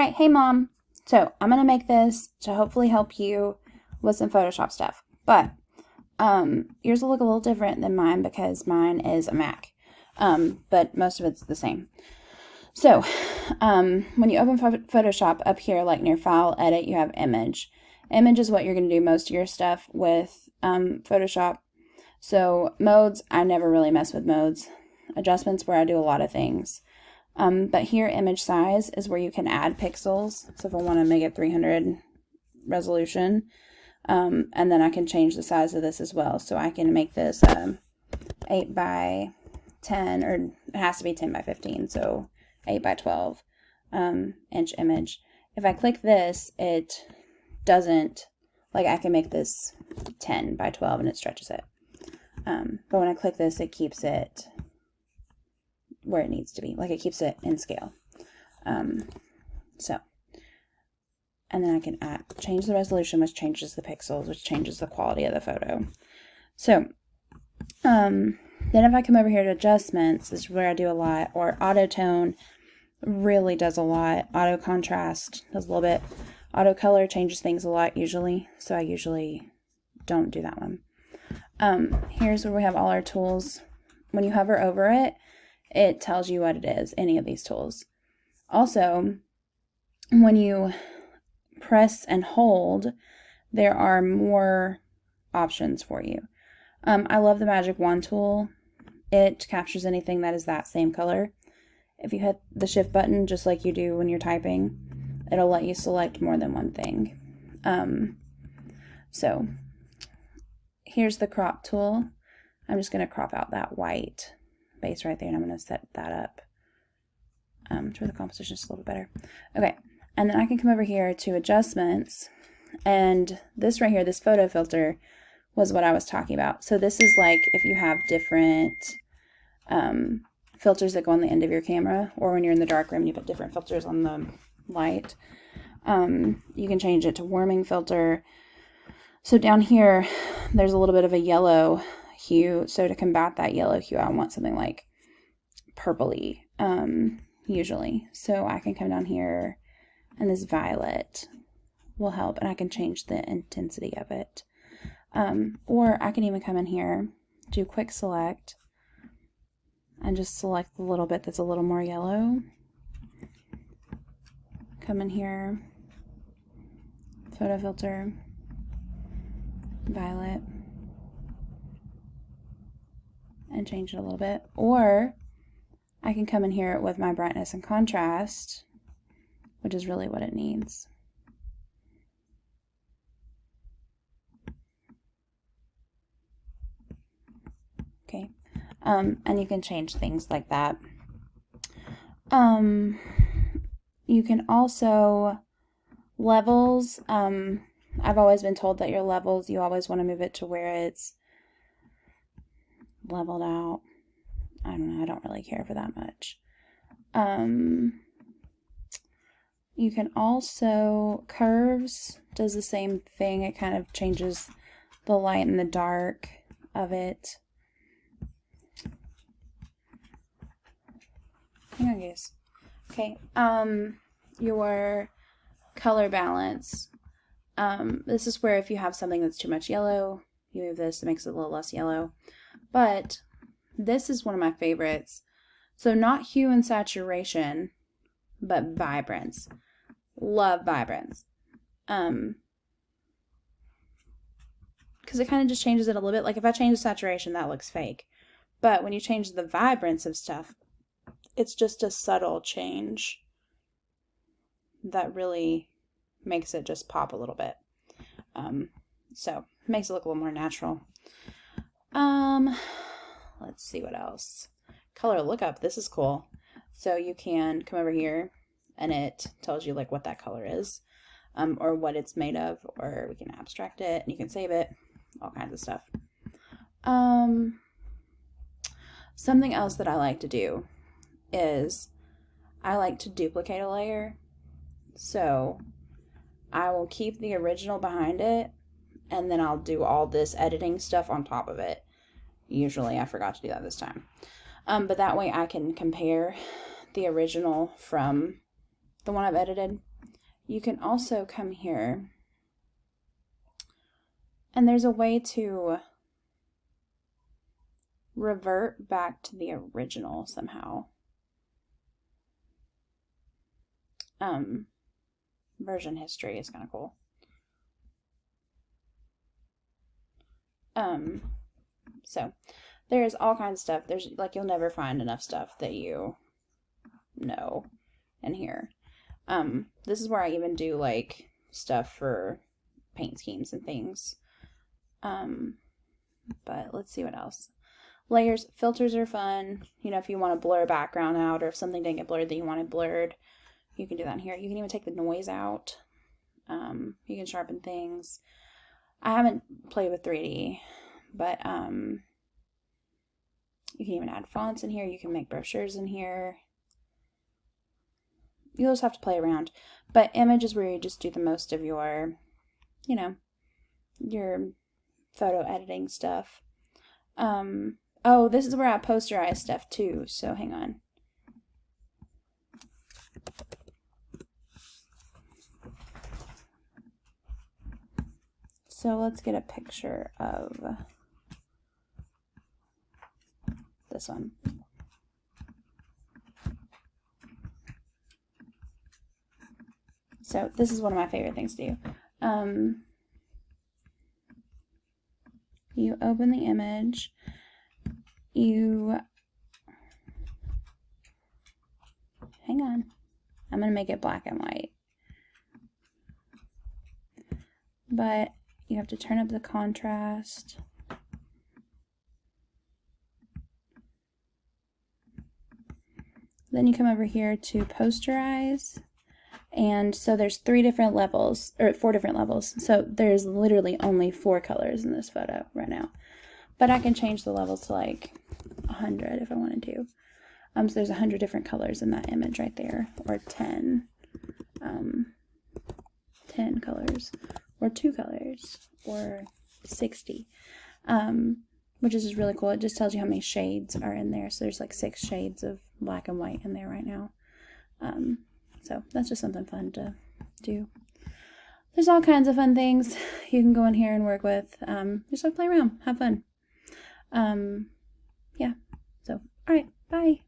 Hi, hey mom. So I'm gonna make this to hopefully help you with some Photoshop stuff. But yours will look a little different than mine because mine is a Mac. But most of it's the same. So when you open Photoshop up here, like near File, Edit, you have Image. Image is what you're gonna do most of your stuff with Photoshop. So modes, I never really mess with modes. Adjustments, where I do a lot of things. But here, image size is where you can add pixels. So if I want to make it 300 resolution, and then I can change the size of this as well. So I can make this 8 by 10, or it has to be 10 by 15, so 8 by 12 inch image. If I click this, it doesn't, like I can make this 10 by 12 and it stretches it. But when I click this, it keeps it where it needs to be, like it keeps it in scale. So, and then I can change the resolution, which changes the pixels, which changes the quality of the photo. So, then if I come over here to adjustments, this is where I do a lot, or auto tone really does a lot. Auto contrast does a little bit. Auto color changes things a lot usually, so I usually don't do that one. Here's where we have all our tools. When you hover over it, it tells you what it is, any of these tools. Also, when you press and hold, there are more options for you. I love the Magic Wand tool. It captures anything that is that same color. If you hit the shift button, just like you do when you're typing, it'll let you select more than one thing. So here's the crop tool. I'm just going to crop out that white base right there, and I'm going to set that up to where the composition is a little better. Okay, and then I can come over here to adjustments, and this right here, this photo filter, was what I was talking about. So this is like if you have different filters that go on the end of your camera, or when you're in the dark room, you put different filters on the light. You can change it to warming filter. So down here, there's a little bit of a yellow hue. So to combat that yellow hue, I want something like purpley, usually. So I can come down here, and this violet will help, and I can change the intensity of it. Or I can even come in here, do quick select, and just select the little bit that's a little more yellow. Come in here, photo filter, violet, and change it a little bit. Or I can come in here with my brightness and contrast, which is really what it needs. Okay, and you can change things like that. You can also levels. I've always been told that your levels, you always want to move it to where it's leveled out. I don't know, I don't really care for that much. You can also, curves does the same thing. It kind of changes the light and the dark of it. Hang on, guys. Okay, your color balance. This is where if you have something that's too much yellow, you move this, it makes it a little less yellow. But this is one of my favorites. So not hue and saturation, but vibrance. Love vibrance. Because it kind of just changes it a little bit. Like if I change the saturation, that looks fake. But when you change the vibrance of stuff, it's just a subtle change that really makes it just pop a little bit. So it makes it look a little more natural. Let's see what else. Color lookup. This is cool. So you can come over here, and it tells you like what that color is, or what it's made of, or we can abstract it and you can save it, all kinds of stuff. Something else that I like to do is I like to duplicate a layer. So I will keep the original behind it, and then I'll do all this editing stuff on top of it. Usually I forgot to do that this time. But that way I can compare the original from the one I've edited. you can also come here, and there's a way to revert back to the original somehow. Version history is kind of cool. So there's all kinds of stuff. There's like, you'll never find enough stuff that you know in here. This is where I even do like stuff for paint schemes and things. But let's see what else. Layers, filters are fun. You know, if you want to blur a background out, or if something didn't get blurred that you want it blurred, you can do that in here. You can even take the noise out. You can sharpen things. I haven't played with 3D, but you can even add fonts in here. You can make brochures in here. You'll just have to play around. But image is where you just do the most of your, you know, your photo editing stuff. Oh, this is where I posterize stuff too, so hang on. So let's get a picture of this one. So this is one of my favorite things to do. You open the image, hang on, I'm going to make it black and white. But you have to turn up the contrast. Then you come over here to posterize. And so there's 3 different levels, or 4 different levels. So there's literally only 4 colors in this photo right now. But I can change the levels to like 100 if I wanted to. So there's 100 different colors in that image right there, or 10 colors, or 2 colors, or 60, which is just really cool. It just tells you how many shades are in there. So there's like 6 shades of black and white in there right now. So that's just something fun to do. There's all kinds of fun things you can go in here and work with. Just like play around, have fun. Yeah. So, all right, bye.